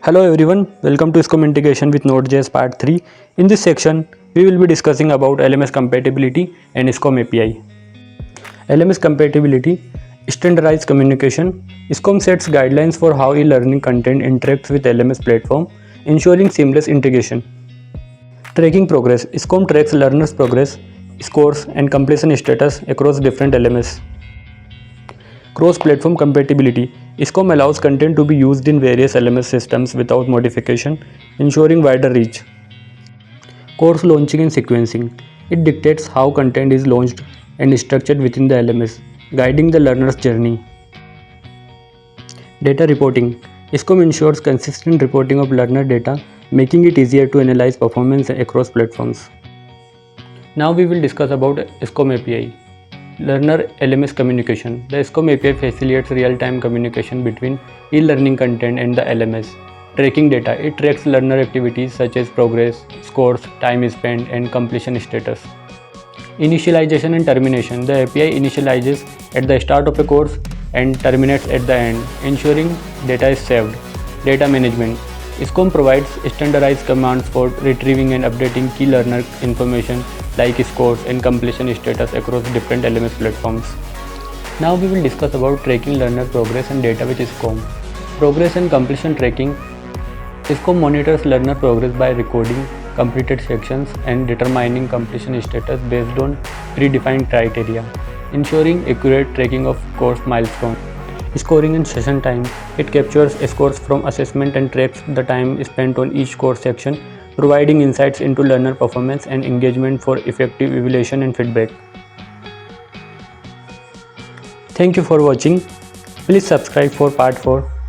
Hello everyone, welcome to SCORM Integration with Node.js Part 3. In this section, we will be discussing about LMS Compatibility and SCORM API. LMS Compatibility, Standardized Communication. SCORM sets guidelines for how e-learning content interacts with LMS platform, ensuring seamless integration. Tracking progress. SCORM tracks learners' progress, scores, and completion status across different LMS. Cross-platform compatibility. SCORM allows content to be used in various LMS systems without modification, ensuring wider reach. Course launching and sequencing. It dictates how content is launched and structured within the LMS, guiding the learner's journey. Data reporting. SCORM ensures consistent reporting of learner data, making it easier to analyze performance across platforms. Now we will discuss about SCORM API. Learner LMS communication. The SCORM API facilitates real-time communication between e-learning content and the LMS. Tracking data. It tracks learner activities such as progress, scores, time spent, and completion status. Initialization and termination. The API initializes at the start of a course and terminates at the end, ensuring data is saved. Data management. SCORM provides standardized commands for retrieving and updating key learner information like scores and completion status across different LMS platforms. Now we will discuss about tracking learner progress and data with SCORM. Progress and completion tracking. SCORM monitors learner progress by recording completed sections and determining completion status based on predefined criteria, ensuring accurate tracking of course milestones. Scoring and session time. It captures scores from assessment and tracks the time spent on each course section, providing insights into learner performance and engagement for effective evaluation and feedback. Thank you for watching. Please subscribe for part 4.